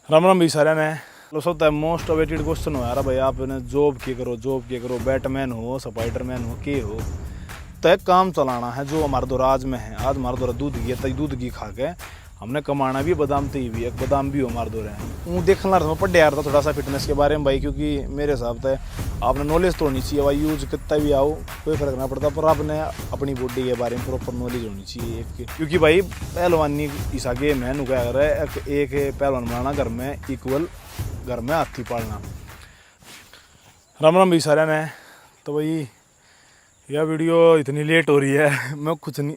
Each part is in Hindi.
राम राम भाई सारे ने लो सब मोस्ट अवेटेड क्वेश्चन हो यार भाई आपने जॉब की करो बैटमैन हो स्पाइडरमैन हो के हो तो एक काम चलाना है जो हमारे दो राज में है। आज हमारे दो दूध घी तक दूध घी खा के हमने कमाना भी बादाम तो भी एक बादाम भी हो हमारे दो रहे देखना रहा पढ़ यार था थोड़ा सा फिटनेस के बारे में भाई, क्योंकि मेरे हिसाब से आपने नॉलेज तो होनी चाहिए भाई। यूज कितना भी आओ कोई फर्क ना पड़ता, पर आपने अपनी बॉडी के बारे में प्रॉपर नॉलेज होनी चाहिए एक, क्योंकि भाई पहलवानी ईसा गेम है नु क्या एक पहलवान बनाना घर में इक्वल घर में हाथी पालना। राम राम भाई सारे ने। तो भाई यह वीडियो इतनी लेट हो रही है मैं कुछ नहीं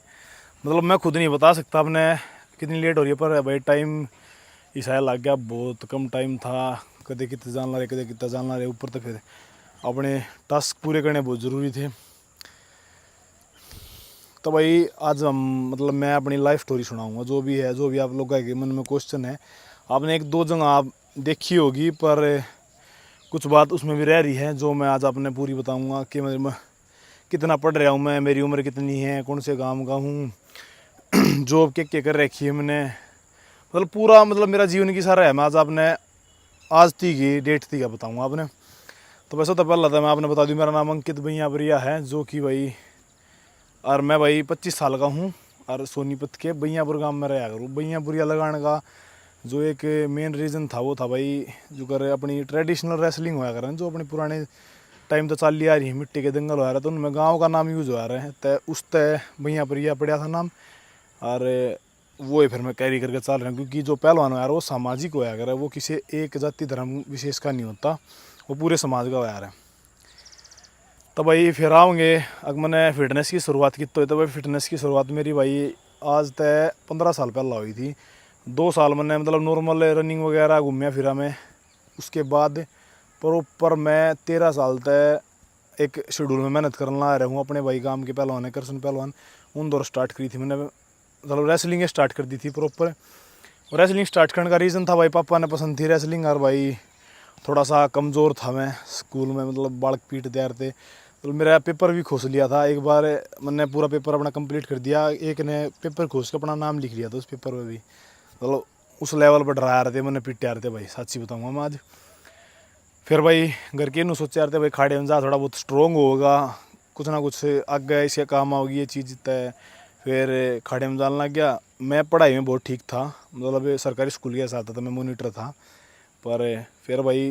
मतलब मैं खुद नहीं बता सकता आपने कितनी लेट हो रही है, पर भाई टाइम ईसा लग गया, बहुत कम टाइम था। कदे कितने जानना रहे कदे कितना जानना रहे, ऊपर तो फिर अपने टास्क पूरे करने बहुत ज़रूरी थे। तो भाई आज हम मतलब मैं अपनी लाइफ स्टोरी सुनाऊंगा, जो भी है जो भी आप लोगों के मन में क्वेश्चन है। आपने एक दो जगह आप देखी होगी, पर कुछ बात उसमें भी रह रही है जो मैं आज आपने पूरी बताऊंगा कि मैं कितना पढ़ रहा हूँ, मैं मेरी उम्र कितनी है, कौन से गांव का हूँ, जॉब क्या कर रखी है मैंने, मतलब पूरा मतलब मेरा जीवन की सारा है। मैं आज आपने आज थी की डेट थी क्या बताऊँगा आपने। तो वैसे तो पहला था मैं आपने बता दूँ, मेरा नाम अंकित भैया बरिया है, जो कि भाई और मैं भाई 25 साल का हूँ और सोनीपत के भैयापुर गाँव में रहा करूँ। भैयापुरिया लगाने का जो एक मेन रीज़न था वो था भाई जो कर अपनी ट्रेडिशनल रेसलिंग होया करें, जो अपनी पुराने टाइम तो चल लिया रही है, मिट्टी के दंगल हो रहा है, तो उनमें गांव का नाम यूज़ हो रहा है। तय उस तय भैयापुरिया पड़ा था नाम, और वो ही फिर मैं कैरी करके चल रहा हूँ, क्योंकि जो पहलवान हो यार वो सामाजिक होया करे, वो किसी एक जाति धर्म विशेष का नहीं होता, वो पूरे समाज का हो यार है। तो भाई फिर आओगे अगर मैंने फिटनेस की शुरुआत की तो भाई फिटनेस की शुरुआत मेरी भाई आज तय 15 साल पहला हुई थी। 2 साल मैंने मतलब नॉर्मल रनिंग वगैरह घूमिया फिरा मैं। उसके बाद प्रॉपर मैं 13 साल तक एक शेड्यूल में मेहनत करना आ रहा हूँ। अपने भाई गांव के पहलवान है कृष्ण पहलवान, उन दौर स्टार्ट करी थी मैंने, मतलब रेसलिंग स्टार्ट कर दी थी प्रॉपर। और रेसलिंग स्टार्ट करने का रीज़न था भाई पापा ने पसंद थी रेसलिंग, और भाई थोड़ा सा कमज़ोर था मैं स्कूल में, मतलब बालक पीट तैयार थे, तो मेरा पेपर भी खोस लिया था एक बार। मैंने पूरा पेपर अपना कंप्लीट कर दिया, एक ने पेपर खोस के अपना नाम लिख लिया था उस पेपर में भी, मतलब उस लेवल पर डरा रहे थे मैंने पीट रहे थे भाई, सच्ची बताऊँगा मैं आज। फिर भाई घर के सोचे रहे थे भाई खाड़े में जा थोड़ा बहुत स्ट्रॉन्ग होगा, कुछ ना कुछ आगे इसके काम आओगी ये चीज़ तय। फिर खाड़े में जाने लग गया। मैं पढ़ाई में बहुत ठीक था, मतलब सरकारी स्कूल के साथ था, मैं मोनीटर था। पर फिर भाई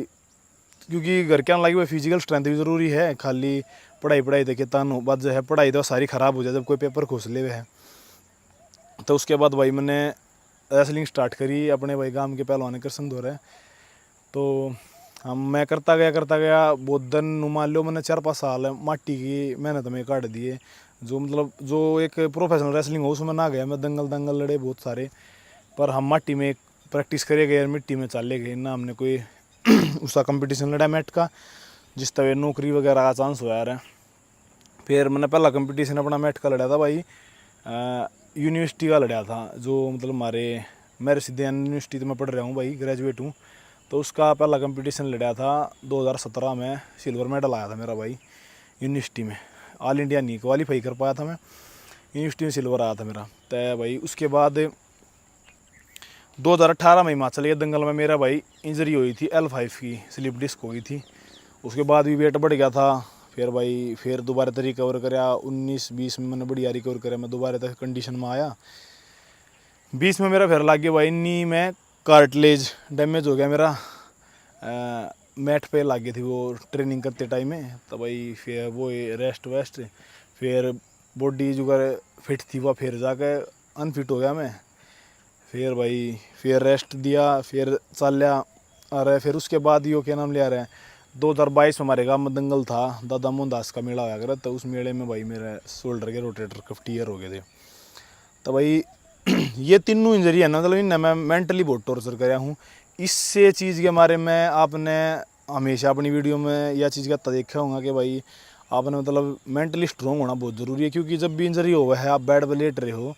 क्योंकि घर के आने लगे भाई फिजिकल स्ट्रेंथ भी ज़रूरी है, खाली पढ़ाई पढ़ाई देखे तन बात जो है पढ़ाई तो सारी ख़राब हो जाए जब कोई पेपर खोस ले हुए है। तो उसके बाद भाई मैंने रेसलिंग स्टार्ट करी अपने भाई गांव के पहलवान कृष्ण दौरे। तो हम मैं करता गया बहुत दिन, मान लो मैंने 4-5 साल माटी की मेहनत में काट दिए। जो मतलब जो एक प्रोफेशनल रेसलिंग हो उसमें ना गया मैं, दंगल दंगल लड़े बहुत सारे, पर हम माटी में प्रैक्टिस करे गए, मिट्टी में चले गए ना, हमने कोई उसका कंपटीशन लड़ा मैट का जिस तरह नौकरी वगैरह का चांस हुआ यार। फिर मैंने पहला कंपटीशन अपना मैट का लड़ा था भाई, यूनिवर्सिटी का लड़ा था, जो मतलब मेरे सीधे यूनिवर्सिटी तो मैं पढ़ रहा हूँ भाई, ग्रेजुएट हूँ। तो उसका पहला कंपटीशन लड़ा था 2017 में, सिल्वर मेडल आया था मेरा भाई यूनिवर्सिटी में। ऑल इंडिया नहीं क्वालिफाई कर पाया था मैं, यूनिवर्सिटी में सिल्वर आया था मेरा। तो भाई उसके बाद 2018 में हिमाचल के दंगल में मेरा भाई इंजरी हुई थी, L5 की स्लिप डिस्क हो गई थी। उसके बाद भी वेट बढ़ गया था। फिर भाई फिर दोबारा तक रिकवर कराया, 19-20 में मैंने बढ़िया रिकवर कराया, मैं दोबारा तक कंडीशन में आया। 20 में मेरा फिर लग गया भाई नी में कार्टिलेज डैमेज हो गया मेरा, मैट पे लग गई थी वो ट्रेनिंग करते टाइम में। तो भाई फिर वो रेस्ट वेस्ट, फिर बॉडी जो कर फिट थी वह फिर जाकर अनफिट हो गया मैं। फिर भाई फिर रेस्ट दिया, फिर चल लिया। अरे फिर उसके बाद यो क्या नाम ले रहे हैं 2022 में हमारे गाँव में दंगल था, दादा मोहनदास का मेला होया करा, तो उस मेले में भाई मेरे शोल्डर के रोटेटर कफ टीयर हो गए थे। तो भाई ये तीनों इंजरी है ना, मतलब इन्हें मैं मेंटली बहुत टॉर्चर कराया हूँ। इससे चीज़ के बारे में आपने हमेशा अपनी वीडियो में यह चीज़ का देखा होगा कि भाई आपने मतलब मेंटली स्ट्रॉन्ग होना बहुत ज़रूरी है, क्योंकि जब भी इंजरी हो है आप बेड पर लेट रहे हो।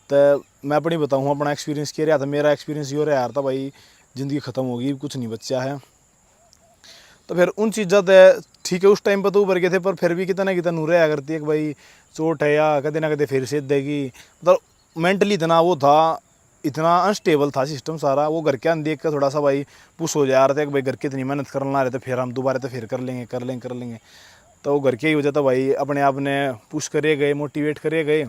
तो मैं अपनी बताऊँ अपना एक्सपीरियंस क्या रहा था, मेरा एक्सपीरियंस ये रहा था भाई ज़िंदगी ख़त्म होगी, कुछ नहीं बच्चा है। तो फिर उन चीज़ों तो ठीक है उस टाइम पर तो उभर गए थे, पर फिर भी कितना कितना नूरे आ करती है कि भाई चोट है या कदे ना कदे फिर से देगी, मतलब मेंटली इतना वो था इतना अनस्टेबल था सिस्टम सारा। वो घर के अंदर देख कर थोड़ा सा भाई पुश हो जा रहे थे कि भाई घर के इतनी मेहनत करना ला रहे थे, फिर हम दोबारा तो फिर कर लेंगे। तो वो घर के ही वजह था भाई, अपने आप ने पुश करे गए, मोटिवेट करे गए।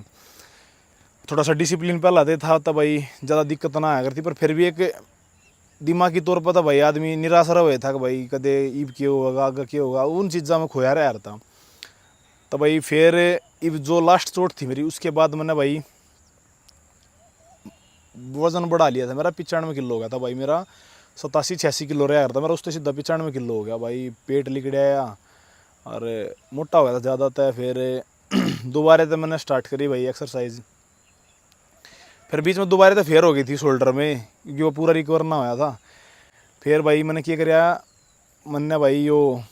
थोड़ा सा डिसिप्लिन पहला दे था तब भाई ज़्यादा दिक्कत ना आया करती, पर फिर भी एक दिमागी तौर पर था भाई आदमी निराश रहा था कि भाई कदे ईब क्यों होगा, आगे क्यों होगा, उन चीज़ों में खोया रहा था। तो भाई फिर इब जो लास्ट चोट थी मेरी, उसके बाद मैंने भाई वज़न बढ़ा लिया था। मेरा 95 किलो हो गया था भाई, मेरा 87-86 किलो रहा था मेरा, उससे सीधा 95 किलो हो गया भाई। पेट लिकड़ आया और मोटा हो गया था ज़्यादा था। फिर दोबारा तो मैंने स्टार्ट करी भाई एक्सरसाइज। फिर बीच में दोबारा तो फेयर हो गई थी शोल्डर में, क्योंकि वो पूरा रिकवर ना होया था। फिर भाई मैंने क्या कराया, मैंने भाई यो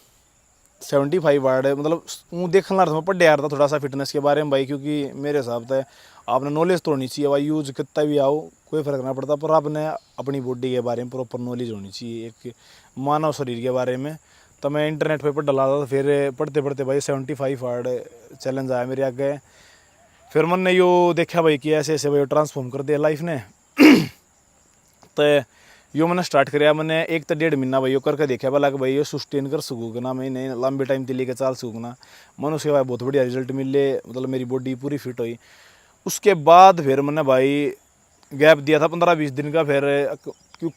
75 वार्ड मतलब वो देखने लगा था, मैं पढ़ यार था थोड़ा सा फिटनेस के बारे में भाई, क्योंकि मेरे हिसाब से आपने नॉलेज तो होनी चाहिए भाई। यूज कितना भी आओ कोई फ़र्क ना पड़ता, पर आपने अपनी बॉडी के बारे में प्रॉपर नॉलेज होनी चाहिए, एक मानव शरीर के बारे में। तो मैं इंटरनेट पे पढ़ डाला था। फिर पढ़ते पढ़ते भाई 75 वार्ड चैलेंज आया मेरे आगे। फिर मैंने यो देखा भाई कि ऐसे ऐसे भाई ट्रांसफॉर्म कर दिया लाइफ ने। तो यो मैंने स्टार्ट कराया, मैंने 1 से 1.5 महीना भाई यो करके देखा भला कि भाई यो सस्टेन कर सकूँ ना, मैं नहीं लंबे टाइम के लेके चल सकूँ ना। मैंने उसके बाद बहुत बढ़िया रिजल्ट मिले, मतलब मेरी बॉडी पूरी फिट हुई। उसके बाद फिर मैंने भाई गैप दिया था 15-20 दिन का। फिर क्यों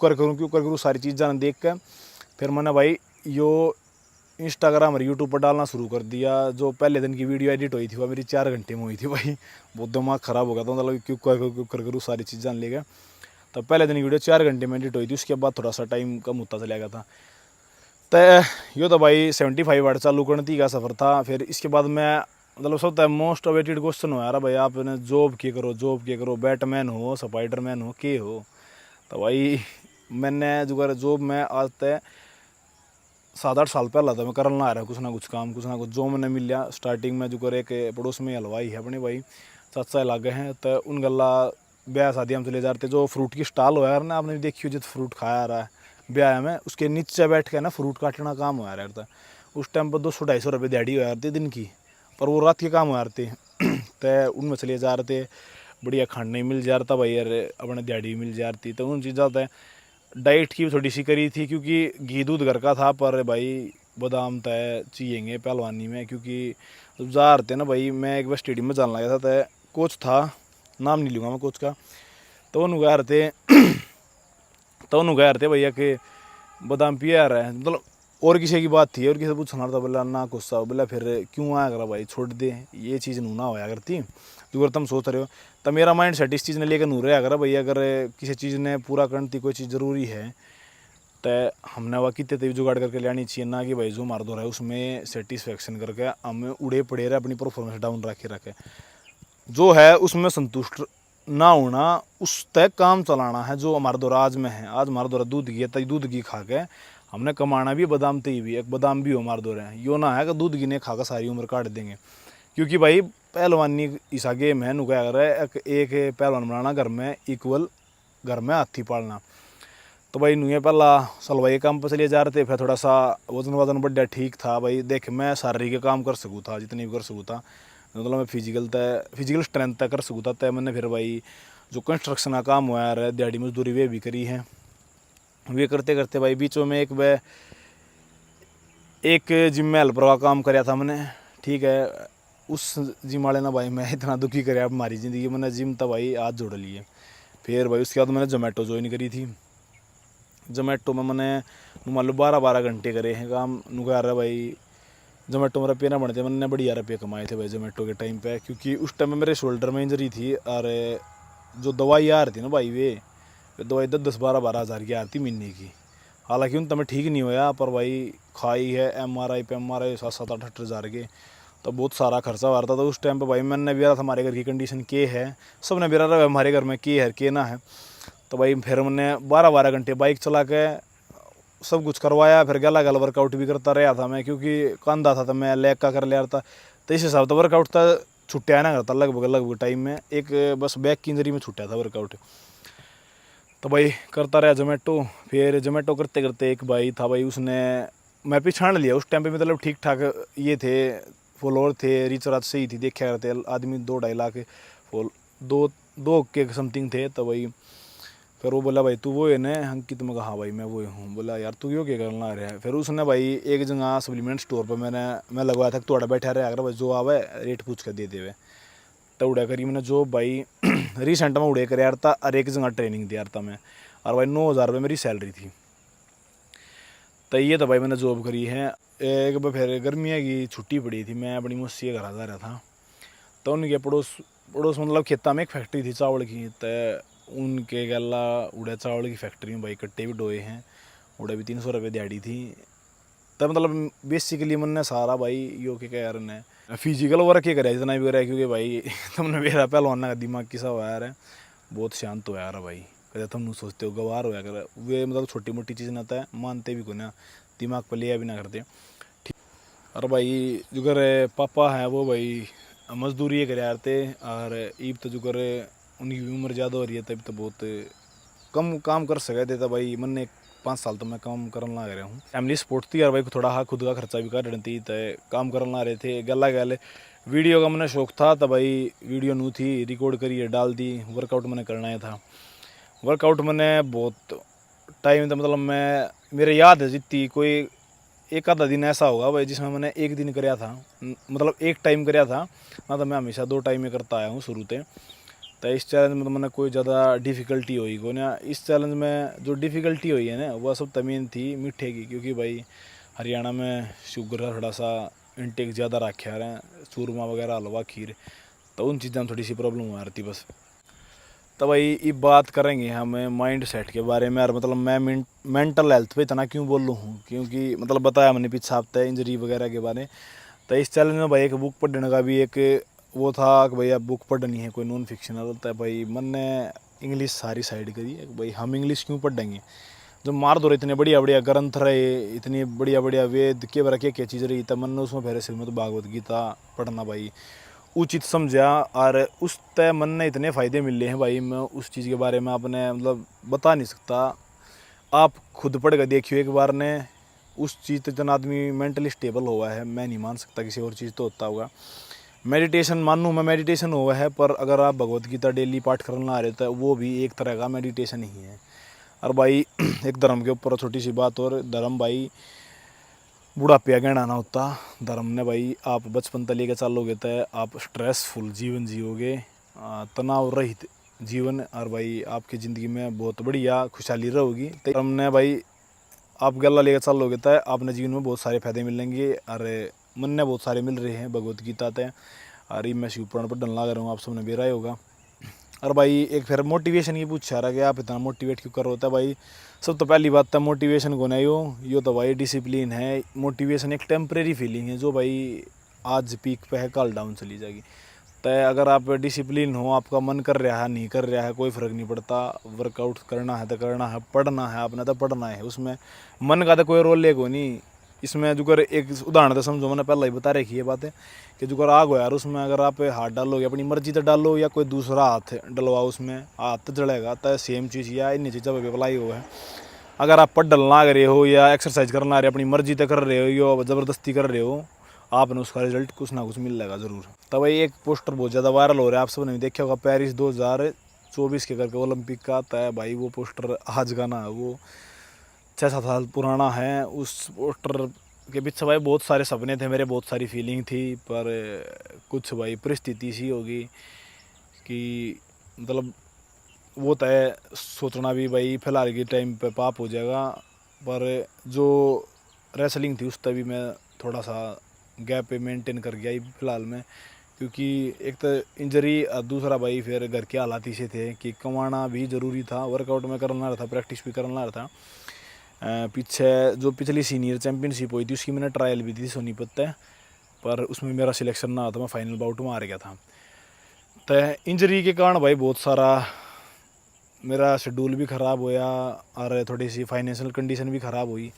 करूँ सारी चीज़ें देख कर फिर मैंने भाई यो इंस्टाग्राम और यूट्यूब पर डालना शुरू कर दिया। जो पहले दिन की वीडियो एडिट हुई थी वो मेरी 4 घंटे में हुई थी भाई। बहुत दिमाग ख़राब हो गया था, मतलब क्यों करूँ सारी चीज़ें लेकर। तो पहले दिन की वीडियो 4 घंटे में एडिट हुई थी, उसके बाद थोड़ा सा टाइम कम होता चला गया था। तो यो तो भाई 75 वाट चालू करने का सफ़र था। फिर इसके बाद मैं मतलब सब मोस्ट अवेटेड क्वेश्चन हो यार भाई, आपने जॉब क्या करो, बैटमैन हो, स्पाइडरमैन हो, के हो। तो भाई मैंने जो जॉब में आज तक 7-8 साल पहला था मैं करना आ रहा कुछ ना कुछ काम, कुछ ना कुछ जो मैंने मिल लिया। स्टार्टिंग में जो करे एक पड़ोस में हलवाई है अपने भाई, चाचा लागे हैं, तो उन गला ब्याह शादी हम चले जाते। जो फ्रूट की स्टॉल हो यार ना, आपने देखी हो जित फ्रूट खाया आ रहा है ब्याह में, उसके नीचे बैठ के ना फ्रूट काटना काम हो यार था। उस टाइम पर 200-250 रुपये दिहाड़ी हो यार थे दिन की, पर वो रात के काम हो यार थे। तो उनमें चले जा रहे थे, बढ़िया खाने मिल जा रहा था भाई यार, अपने दिहाड़ी मिल जा रही। तो उन चीज़ों से डाइट की थोड़ी सी करी थी, क्योंकि घी दूध घर का था, पर भाई बादाम तय चाहिए पहलवानी में। क्योंकि जब जा रहे थे ना भाई, मैं एक बार स्टेडियम में जाने लगा था, तो कोच था, नाम नहीं लूँगा मैं कोच का, तो उन्होंने कह रहे थे भैया कि बादाम पिया रहा है, मतलब और किसी की बात थी, और किसी पूछना था, बोला ना गुस्सा, बोला फिर क्यों आया करा भाई, छोड़ दे ये चीज़ नू ना होया करती जो अगर तुम सोच रहे हो। तो मेरा माइंड सेट इस चीज़ ने लेकर नू रहा करा भैया, अगर किसी चीज़ ने पूरा करनी थी कोई चीज़ ज़रूरी है तो हमने वह कितने तभी जुगाड़ करके लानी चाहिए ना, कि भाई जो मार दो रहा है उसमें सेटिस्फेक्शन करके हमें उड़े पड़े रहे, अपनी परफॉर्मेंस डाउन रखे जो है उसमें संतुष्ट ना होना, उस तक काम चलाना है। जो हमारे दौरा आज में है, आज हमारे दौरा दूध की है, तय दूध घी खा के हमने कमाना भी, बादाम तय भी, एक बादाम भी हो हमारे दौरे हैं, यो ना है कि दूध घी ने खा कर सारी उम्र काट देंगे। क्योंकि भाई पहलवानी ईसा गेम है, नुका कर एक पहलवान बनाना घर में इक्वल, घर में हाथी पालना। तो भाई नुए पहला सलवाई काम पर चलिए जा रहे थे, फिर थोड़ा सा वजन बढ़िया ठीक था भाई। देख मैं शारीरिक काम कर सकूँ था, जितनी भी कर सकूँ था, मतलब मैं फिजिकल स्ट्रेंथ तक कर सकूँ था। मैंने फिर भाई जो कंस्ट्रक्शन का काम हुआ यार, दिहाड़ी मजदूरी वे भी करी है। वे करते करते भाई बीचों में एक जिम में हेल्पर का काम कराया था मैंने, ठीक है। उस जिम वाले ना भाई मैं इतना दुखी कराया हमारी ज़िंदगी, मैंने जिम था भाई हाथ जोड़ लिए। फिर भाई उसके बाद मैंने जोमेटो ज्वाइन करी थी। जोमेटो में मैंने मान लो 12-12 घंटे करे हैं काम, नुका रहा भाई। जोमेटो में रुपये ना बनते, मैंने बढ़िया रुपये कमाए थे भाई जोमेटो के टाइम पे, क्योंकि उस टाइम में मेरे शोल्डर में इंजरी थी। और जो दवाई आ रही थी ना भाई, वे दवाई 10-12 हज़ार की आ रही थी महीने की। हालांकि उन तमें ठीक नहीं होया, पर भाई खाई है MRI पे MRI 7-8 हज़ार के, तो बहुत सारा खर्चा आ रहा था। तो उस टाइम पे भाई मैंने भी रहा था हमारे घर की कंडीशन के है, सब ने भी रहा हमारे घर में के है के ना है। तो भाई फिर मैंने 12-12 घंटे बाइक चला के सब कुछ करवाया। फिर गला गला वर्कआउट भी करता रहा था मैं, क्योंकि कंधा था तो मैं लेग का कर लिया था। तो इस हिसाब से वर्कआउट था छुट्टिया ना करता लगभग टाइम में, एक बस बैक की इंजरी में छुट्टिया था वर्कआउट। तो भाई करता रहा जोमेटो। फिर जोमेटो करते करते एक भाई था भाई, उसने मैं पहचान लिया उस टाइम पे, मतलब ठीक ठाक ये थे, फॉलोअर थे, रीच रात सही थी, देखा करते आदमी 2-2.5 लाख फॉल 2 के समथिंग थे। तो भाई फिर वो बोला भाई तू वो है ना अंकित, मैं कहा हाँ भाई मैं वो हूँ। बोला यार तू यो क्या करना आ रहा है। फिर उसने भाई एक जगह सप्लीमेंट स्टोर पर मैं लगवाया था थोड़ा बैठा रहा अगर भाई जो आवे रेट पूछ कर दे देवे। तो उड़ा करी मैंने जो भाई रिसेंट में उड़े कर यार था और एक जगह ट्रेनिंग दिया था मैं, और भाई 9,000 रुपये मेरी सैलरी थी। तो ये तो भाई मैंने जॉब करी है। एक बार फिर गर्मियाँ की छुट्टी पड़ी थी, मैं अपनी मौसी के घर जा रहा था। तो उनके पड़ोस पड़ोस मतलब खेता में एक फैक्ट्री थी चावल की। तो उनके गला उड़े चावल की फैक्ट्री में भाई कट्टे भी डोए हैं, उड़े भी 300 रुपये दिहाड़ी थी। तब मतलब बेसिकली मैंने सारा भाई यो के क्या यार ने फिजिकल वर्क ही करा जितना भी करा, क्योंकि भाई तुमने मेरा पहलवान का दिमाग किसा हुआ यार है, बहुत शांत हुआ यार भाई। कदे तुम सोचते हो गवार होया कर वे, मतलब छोटी मोटी चीज़ ना था मानते भी को ना, दिमाग पर लिया भी ना करते। और भाई जो कर पापा है वो भाई मजदूरी करे यार थे, और ईब तो जो कर उनकी उम्र ज़्यादा हो रही है तब तो बहुत कम काम कर सके थे। तो भाई मैंने 5 साल तो मैं काम करने लग रहा हूँ। फैमिली सपोर्ट थी यार भाई, थोड़ा हाँ खुद का खर्चा भी कर थी। तो काम करने ला रहे थे गला गल। वीडियो का मैंने शौक था तो भाई वीडियो नू थी रिकॉर्ड करिए डाल दी। वर्कआउट मैंने करना ही था। वर्कआउट मैंने बहुत टाइम था, मतलब मैं मेरे याद है जितनी कोई एक आधा दिन ऐसा होगा भाई जिसमें मैंने एक दिन कराया था, मतलब एक टाइम कराया था ना। तो मैं हमेशा 2 टाइम में करता आया हूँ शुरू से। तो इस चैलेंज में तो मैंने कोई ज़्यादा डिफ़िकल्टी हुई को ना। इस चैलेंज में जो डिफ़िकल्टी हुई है ना वह सब तमीन थी मीठे की, क्योंकि भाई हरियाणा में शुगर का थोड़ा सा इनटेक ज़्यादा रखा है, चूरमा वगैरह हलवा खीर, तो उन चीज़ों में थोड़ी सी प्रॉब्लम आ रही थी बस। तो भाई ये बात करेंगे हम माइंड सेट के बारे में, और मतलब मैं मेंटल हेल्थ पे इतना क्यों बोल रहा हूँ, क्योंकि मतलब बताया मैंने पीछे हफ्ते इंजरी वगैरह के बारे में। तो इस चैलेंज में भाई एक बुक पढ़ने का भी एक वो था कि भाई अब बुक पढ़नी है कोई नॉन फिक्शनल होता है। भाई मैंने इंग्लिश सारी साइड करी है, भाई हम इंग्लिश क्यों पढ़ेंगे, जो मार दो रहे इतने बढ़िया बढ़िया ग्रंथ रहे, इतनी बढ़िया बढ़िया वेद के बारे क्या चीज़ रही। तब मैंने उसमें फिर सिर में तो भागवत गीता पढ़ना भाई उचित समझा, और उस तय मन ने इतने फ़ायदे मिले हैं भाई, मैं उस चीज़ के बारे में आपने मतलब बता नहीं सकता। आप खुद पढ़ कर देखियो एक बार ने, उस चीज़ तो इतना आदमी मेंटली स्टेबल हुआ है, मैं नहीं मान सकता किसी और चीज़ तो होता होगा। मेडिटेशन मानूँ मैं मेडिटेशन हुआ है, पर अगर आप भगवत गीता डेली पाठ करना आ रहे तो वो भी एक तरह का मेडिटेशन ही है। और भाई एक धर्म के ऊपर छोटी सी बात, और धर्म भाई बुढ़ापे कहना ना होता। धर्म ने भाई आप बचपन तक लेके चलोगे तो आप स्ट्रेसफुल जीवन जियोगे, तनाव रहित जीवन, और भाई आपकी ज़िंदगी में बहुत बढ़िया खुशहाली रहोगी। तो धर्म ने भाई आप गला लेकर चलोगे तो आपने जीवन में बहुत सारे फायदे मिलेंगे, और मन ने बहुत सारे मिल रहे हैं भगवत गीता ते। और मैं शिव पुराण पर डलना कर रहा हूँ, आप सबने बेरा ही होगा। और भाई एक फिर मोटिवेशन की पूछा रहा कि आप इतना मोटिवेट क्यों कर रहे होता है। भाई सब तो पहली बात तो मोटिवेशन को नहीं यो तो भाई डिसिप्लिन है। मोटिवेशन एक टेम्परेरी फीलिंग है जो भाई आज पीक पे है कल डाउन चली जाएगी। तो अगर आप डिसिप्लिन हो, आपका मन कर रहा है नहीं कर रहा है कोई फ़र्क नहीं पड़ता। वर्कआउट करना है तो करना है, पढ़ना है आपने तो पढ़ना है, उसमें मन का तो कोई रोल लेगो नहीं। इसमें जो कर एक उदाहरण तो समझो, मैंने पहले ही बता रखी है बातें कि जो कर आग हो यार उसमें अगर आप हाथ डालोगे अपनी मर्जी तो डालो, या कोई दूसरा हाथ डलवाओ उसमें हाथ तो जलेगा। तो सेम चीज़ या इन चीज़ों पर अप्लाई हुआ है। अगर आप पढ़ डलना कर रहे हो या एक्सरसाइज करना आ रहे हो, अपनी मर्जी तो कर रहे हो या ज़बरदस्ती कर रहे हो, आपने उसका रिजल्ट कुछ ना कुछ मिलेगा ज़रूर। तब भाई एक पोस्टर बहुत ज़्यादा वायरल हो रहा है, आप सबने भी देखा होगा, पेरिस 2024 के करके ओलंपिक का आता है भाई। वो पोस्टर आज का ना, वो 6-7 साल पुराना है। उस पोस्टर के पीछे भाई बहुत सारे सपने थे मेरे, बहुत सारी फीलिंग थी, पर कुछ भाई परिस्थिति सी होगी कि मतलब वो तय सोचना भी भाई फिलहाल के टाइम पे पाप हो जाएगा। पर जो रेसलिंग थी उस तक भी मैं थोड़ा सा गैप पे मेंटेन कर गया फिलहाल में, क्योंकि एक तो इंजरी, दूसरा भाई फिर घर के हालात इसे थे कि कमाना भी ज़रूरी था। वर्कआउट में करना रहा था, प्रैक्टिस भी करना रहा था। पीछे जो पिछली सीनियर चैम्पियनशिप हुई थी उसकी मैंने ट्रायल भी दी सोनीपत पे, पर उसमें मेरा सिलेक्शन ना था, मैं फाइनल बाउट में हार गया था। तो इंजरी के कारण भाई बहुत सारा मेरा शेड्यूल भी ख़राब होया, और थोड़ी सी फाइनेंशियल कंडीशन भी ख़राब हुई।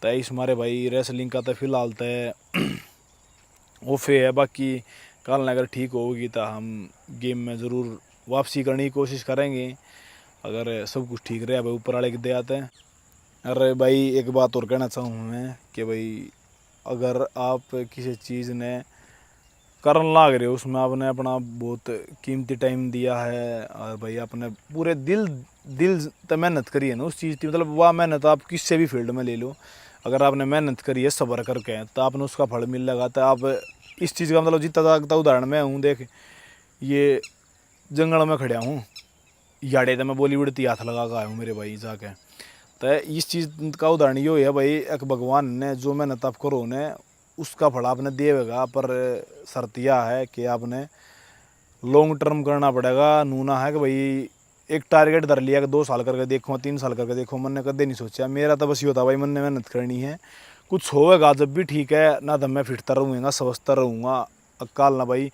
तो इस मारे भाई रेसलिंग का तो फिलहाल तो ऑफे है, बाकी कल अगर ठीक होगी तो हम गेम में ज़रूर वापसी करने की कोशिश करेंगे, अगर सब कुछ ठीक रहा भाई ऊपर वाले के दे आते हैं। अरे भाई एक बात और कहना चाहूँ मैं कि भाई अगर आप किसी चीज़ ने करन लाग रहे हो उसमें आपने अपना बहुत कीमती टाइम दिया है और भाई आपने पूरे दिल दिल से मेहनत करी है ना उस चीज़ की, मतलब वह मेहनत आप किसी भी फील्ड में ले लो, अगर आपने मेहनत करी है सब्र करके तो आपने उसका फल मिल लगा। तो आप इस चीज़ का मतलब जितना जागता उदाहरण मैं हूँ, देख ये जंगल में खड़ा हूँ, याड़े तो मैं बॉलीवुड ती हाथ लगा कर आया हूँ मेरे भाई जाके। तो इस चीज़ का उदाहरण ये है भाई, एक भगवान ने जो मेहनत आप करो ने उसका फल आपने देगा, पर शर्त यह है कि आपने लॉन्ग टर्म करना पड़ेगा। नूना है कि भाई एक टारगेट धर लिया कि 2 साल करके देखो 3 साल करके देखो, मैंने कदे नहीं सोचा। मेरा तो बस ये होता भाई, मैंने मेहनत करनी है, कुछ होगा जब भी ठीक है ना, तो मैं फिटता रहूँगा स्वस्थ रहूँगा, अकाल ना भाई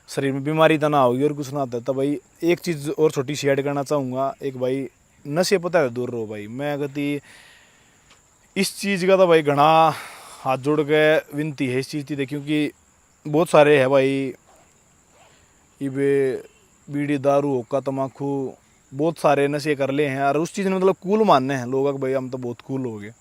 शरीर में बीमारी तो ना होगी और कुछ ना होता। तो भाई एक चीज़ और छोटी सी ऐड करना चाहूँगा, एक भाई नशे पता है दूर रहो भाई। मैं कहती इस चीज़ का तो भाई घना हाथ जोड़ के विनती है इस चीज़ की, क्योंकि बहुत सारे है भाई इबे बीड़ी दारू हुक्का तम्बाकू बहुत सारे नशे कर ले हैं और उस चीज़ ने मतलब कूल मानने हैं लोग कि भाई हम तो बहुत कूल हो गए।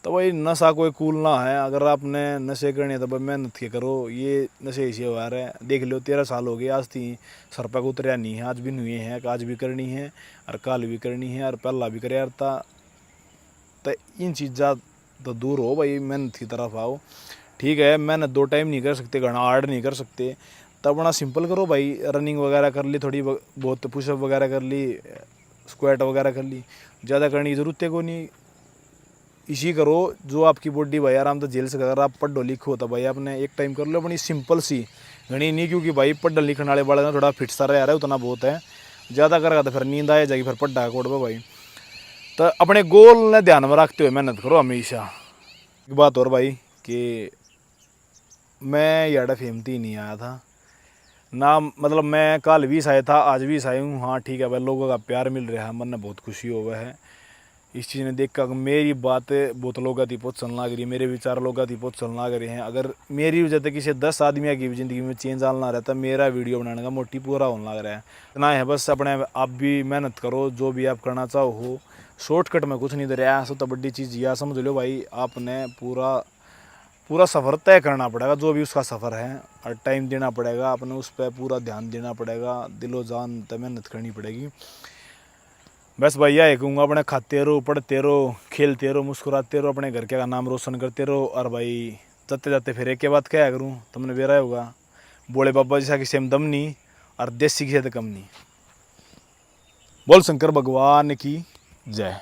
तो भाई नशा कोई कूल ना है, अगर आपने नशे करने हैं तो भाई मेहनत के करो। ये नशे इसे हो रहा है, देख लो 13 साल हो गए आज थी सर पे उतरिया नहीं है, आज भी हुए हैं, आज भी करनी है और कल भी करनी है और पहला भी करे था। तो इन चीज़ा तो दूर हो भाई, मेहनत की तरफ आओ। ठीक है मेहनत 2 टाइम नहीं कर सकते, घना हार्ड नहीं कर सकते, तब अपना सिंपल करो भाई, रनिंग वगैरह कर ली, थोड़ी बहुत पुशअप वगैरह कर ली, स्क्वाट वगैरह कर ली, ज़्यादा करने की ज़रूरत है को नहीं। इसी करो जो आपकी बॉडी भाई आराम तो जेल से, अगर आप पढ़ो लिखो तो भाई आपने एक टाइम कर लो अपनी सिंपल सी घनी नहीं, क्योंकि भाई पढ़ लिखने वाले बड़े थोड़ा फिट सा रह रहा है उतना बहुत है, ज़्यादा करेगा तो फिर नींद आ जाएगी, फिर पढ़ा कोड पर भाई। तो अपने गोल ने ध्यान में रखते हुए मेहनत करो हमेशा। एक बात और भाई कि मैं याडा फेमती नहीं आया था ना, मतलब मैं कल भी आया था आज भी आया हूँ। हाँ ठीक है भाई, लोगों का प्यार मिल रहा है, मन में बहुत खुशी हो गया है इस चीज़ ने देख कर। मेरी बात बहुत लोगों की बहुत चलना लग रही है, मेरे विचार लोगों की बहुत चलना लग रहे हैं। अगर मेरी वजह से किसी 10 आदमी की ज़िंदगी में चेंज आना रहता, मेरा वीडियो बनाने का मोटिव पूरा होने लग रहा है। इतना है बस, अपने आप भी मेहनत करो, जो भी आप करना चाहो हो, शॉर्टकट में कुछ नहीं दे रहा है। सबसे बड़ी चीज़ यह समझ लो भाई, आपने पूरा पूरा सफ़र तय करना पड़ेगा, जो भी उसका सफ़र है, और टाइम देना पड़ेगा, अपने उस पर पूरा ध्यान देना पड़ेगा, दिलो जान तो मेहनत करनी पड़ेगी। बस भैया एक कहूँगा, अपने खाते रहो, पढ़ते रहो, खेलते रहो, मुस्कुराते रहो, अपने घर के का नाम रोशन करते रहो। और भाई जाते जाते फिर एक के बात क्या करूँ, तुमने बेरा होगा बोले बाबा जैसा किसी में दम नहीं और देसी किसी से कम नहीं। बोल शंकर भगवान की जय।